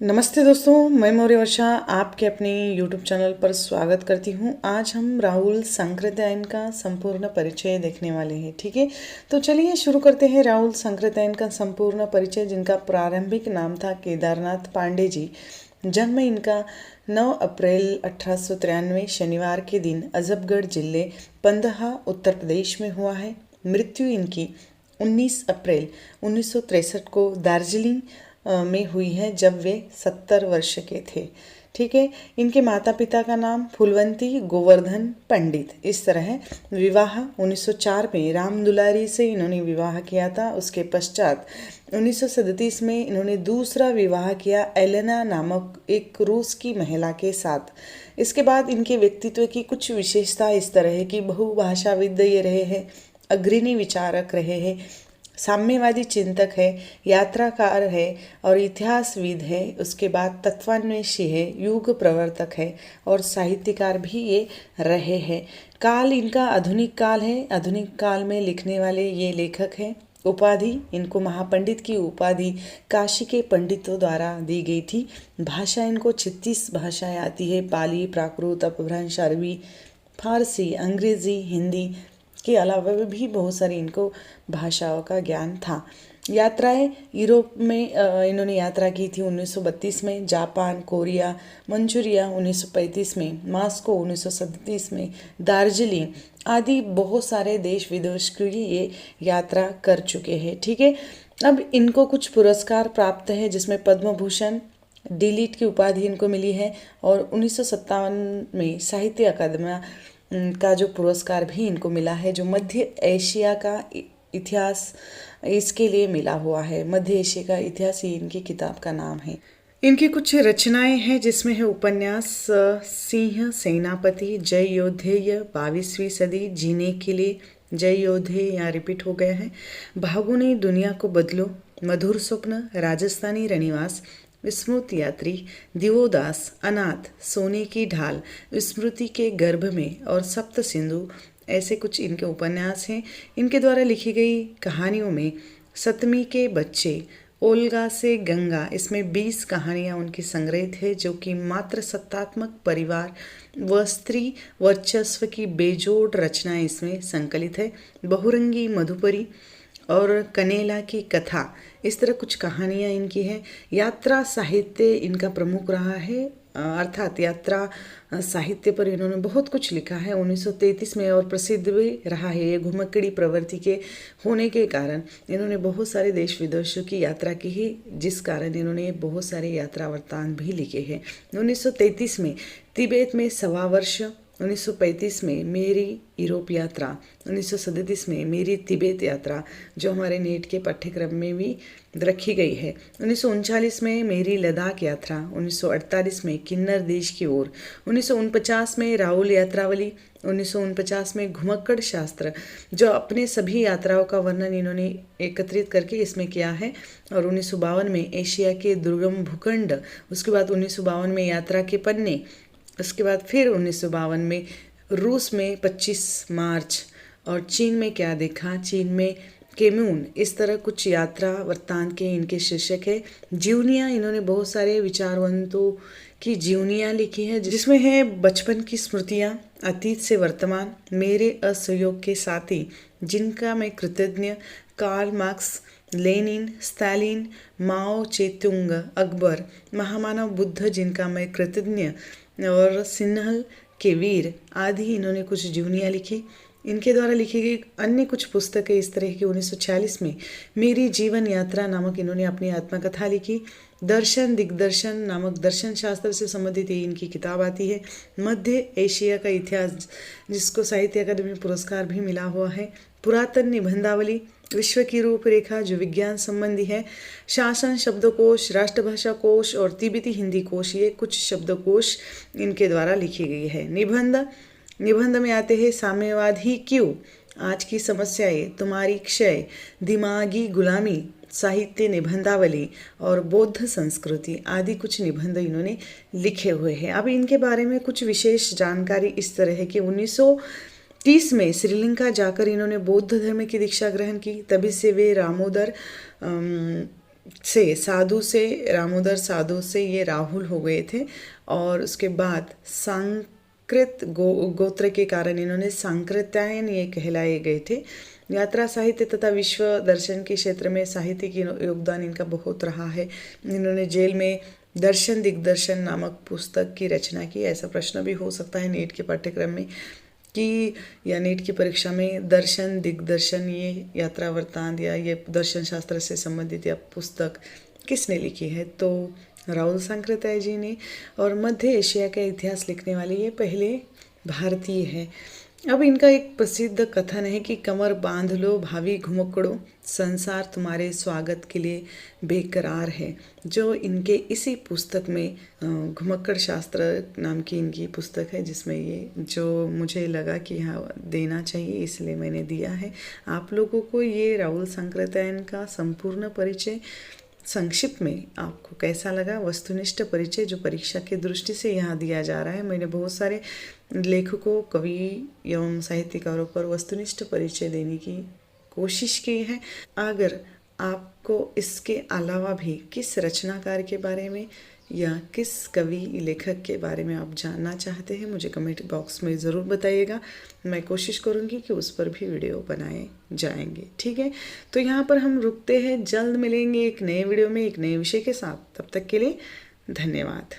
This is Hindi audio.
नमस्ते दोस्तों, मैं मौर्य वर्षा आपके अपने YouTube चैनल पर स्वागत करती हूँ। आज हम राहुल सांकृत्यायन का संपूर्ण परिचय देखने वाले हैं। ठीक है, तो चलिए शुरू करते हैं। राहुल सांकृत्यायन का संपूर्ण परिचय, जिनका प्रारंभिक नाम था केदारनाथ पांडे जी। जन्म इनका 9 अप्रैल 1893 शनिवार के दिन अजबगढ़ जिले पंदहा उत्तर प्रदेश में हुआ है। मृत्यु इनकी 19 अप्रैल 1963 को दार्जिलिंग में हुई है, जब वे 70 वर्ष के थे। ठीक है, इनके माता पिता का नाम फूलवंती गोवर्धन पंडित। इस तरह विवाह 1904 में राम दुलारी से इन्होंने विवाह किया था। उसके पश्चात 1937 में इन्होंने दूसरा विवाह किया एलेना नामक एक रूस की महिला के साथ। इसके बाद इनके व्यक्तित्व की कुछ विशेषता इस तरह है कि बहुभाषाविद ये रहे हैं, अग्रणी विचारक रहे हैं, साम्यवादी चिंतक है, यात्राकार है और इतिहासविद है। उसके बाद तत्वान्वेषी है, युग प्रवर्तक है और साहित्यकार भी ये रहे हैं। काल इनका आधुनिक काल है। आधुनिक काल में लिखने वाले ये लेखक हैं। उपाधि इनको महापंडित की उपाधि काशी के पंडितों द्वारा दी गई थी। भाषा इनको 36 भाषाएं आती है। पाली, प्राकृत, अपभ्रंश, अरबी, फारसी, अंग्रेजी, हिंदी के अलावा भी बहुत सारी इनको भाषाओं का ज्ञान था। यात्राएं यूरोप में इन्होंने यात्रा की थी 1932 में, जापान, कोरिया, मंचूरिया 1935 में, मास्को 1937 में, दार्जिलिंग आदि बहुत सारे देश विदेश की ये यात्रा कर चुके हैं। ठीक है, अब इनको कुछ पुरस्कार प्राप्त है, जिसमें पद्म भूषण, डिलीट की उपाधि इनको मिली है और 1957 में साहित्य अकादमी का जो पुरस्कार भी इनको मिला है, जो मध्य एशिया का इतिहास इसके लिए मिला हुआ है। मध्य एशिया का इतिहास ही इनकी किताब का नाम है। इनकी कुछ रचनाएं हैं, जिसमें है उपन्यास सिंह सेनापति, जय योद्धेय, 22वीं सदी, जीने के लिए, जय योद्धेय यहाँ रिपीट हो गया है, भागो नहीं दुनिया को बदलो, मधुर स्वप्न, राजस्थानी रनिवास, विस्मृत यात्री, दिवोदास, अनाथ, सोने की ढाल, स्मृति के गर्भ में और सप्त सिंधु, ऐसे कुछ इनके उपन्यास हैं। इनके द्वारा लिखी गई कहानियों में सतमी के बच्चे, ओल्गा से गंगा, इसमें 20 कहानियाँ उनकी संग्रहित है, जो कि मात्र सत्तात्मक परिवार व स्त्री वर्चस्व की बेजोड़ रचनाएं इसमें संकलित है। बहुरंगी मधुपरी और कनेला की कथा, इस तरह कुछ कहानियाँ इनकी हैं। यात्रा साहित्य इनका प्रमुख रहा है, अर्थात यात्रा साहित्य पर इन्होंने बहुत कुछ लिखा है 1933 में, और प्रसिद्ध भी रहा है। ये घुमक्कड़ी प्रवृत्ति के होने के कारण इन्होंने बहुत सारे देश विदेशों की यात्रा की है, जिस कारण इन्होंने बहुत सारे यात्रा वृत्तांत भी लिखे हैं। 1933 में तिब्बत में 1.25 वर्ष, 1935 में मेरी यूरोप यात्रा, 1937 में मेरी तिब्बत यात्रा, जो हमारे नेट के पाठ्यक्रम में भी रखी गई है। 1939 में मेरी लद्दाख यात्रा, 1948 में किन्नर देश की ओर, 1949 में राहुल यात्रावली, 1949 में घुमक्कड़ शास्त्र, जो अपने सभी यात्राओं का वर्णन इन्होंने एकत्रित करके इसमें किया है, और 1952 में एशिया के दुर्गम भूखंड, उसके बाद 1952 में यात्रा के पन्ने, उसके बाद फिर 1952 में रूस में 25 मार्च और चीन में क्या देखा, चीन में केम्यून, इस तरह कुछ यात्रा वृत्तांत के इनके शीर्षक है। जीवनियाँ इन्होंने बहुत सारे विचारवंतों की जीवनियाँ लिखी है, जिसमें है बचपन की स्मृतियाँ, अतीत से वर्तमान, मेरे असहयोग के साथी जिनका मैं कृतज्ञ, कार्ल मार्क्स, लेनिन, स्टालिन, माओ चेतुंग, अकबर, महामानव बुद्ध जिनका मैं कृतज्ञ, और सिन्हल के वीर आदि इन्होंने कुछ जीवनियाँ लिखी। इनके द्वारा लिखी गई अन्य कुछ पुस्तकें इस तरह की 1946 में मेरी जीवन यात्रा नामक इन्होंने अपनी आत्मकथा लिखी। दर्शन दिग्दर्शन नामक दर्शन शास्त्र से संबंधित ये इनकी किताब आती है। मध्य एशिया का इतिहास, जिसको साहित्य अकादमी पुरस्कार भी मिला हुआ है। पुरातन निबंधावली, विश्व की रूपरेखा जो विज्ञान संबंधी है। शासन शब्दकोश, राष्ट्रभाषा कोश और तिब्बती हिंदी कोश, ये कुछ शब्दकोश इनके द्वारा लिखी गई है। निबंध में आते हैं साम्यवाद ही क्यों, आज की समस्याएं, तुम्हारी क्षय, दिमागी गुलामी, साहित्य निबंधावली और बौद्ध संस्कृति आदि कुछ निबंध इन्होंने लिखे हुए हैं। अब इनके बारे में कुछ विशेष जानकारी इस तरह है कि 1930 में श्रीलंका जाकर इन्होंने बौद्ध धर्म की दीक्षा ग्रहण की। तभी से वे रामोदर से साधु से रामोदर साधु से ये राहुल हो गए थे और उसके बाद सांकृत गोत्र के कारण इन्होंने सांकृत्यायन ये कहलाए गए थे। यात्रा साहित्य तथा विश्व दर्शन के क्षेत्र में साहित्य की योगदान इनका बहुत रहा है। इन्होंने जेल में दर्शन दिग्दर्शन नामक पुस्तक की रचना की। ऐसा प्रश्न भी हो सकता है नीट के पाठ्यक्रम में कि या नीट की परीक्षा में दर्शन दिग्दर्शन ये यात्रा वृत्तांत या ये दर्शन शास्त्र से संबंधित या पुस्तक किसने लिखी है, तो राहुल सांकृत्याय जी ने। और मध्य एशिया का इतिहास लिखने वाले ये पहले भारतीय है। अब इनका एक प्रसिद्ध कथन है कि कमर बांध लो भावी घुमक्कड़ों, संसार तुम्हारे स्वागत के लिए बेकरार है, जो इनके इसी पुस्तक में घुमक्कड़ शास्त्र नाम की इनकी पुस्तक है, जिसमें ये जो मुझे लगा कि हाँ देना चाहिए इसलिए मैंने दिया है आप लोगों को। ये राहुल सांकृत्यायन का संपूर्ण परिचय संक्षिप्त में आपको कैसा लगा? वस्तुनिष्ठ परिचय जो परीक्षा की दृष्टि से यहाँ दिया जा रहा है। मैंने बहुत सारे लेखकों, कवि एवं साहित्यकारों पर वस्तुनिष्ठ परिचय देने की कोशिश की है। अगर आपको इसके अलावा भी किस रचनाकार के बारे में या किस कवि लेखक के बारे में आप जानना चाहते हैं, मुझे कमेंट बॉक्स में ज़रूर बताइएगा। मैं कोशिश करूँगी कि उस पर भी वीडियो बनाए जाएंगे। ठीक है, तो यहाँ पर हम रुकते हैं। जल्द मिलेंगे एक नए वीडियो में एक नए विषय के साथ। तब तक के लिए धन्यवाद।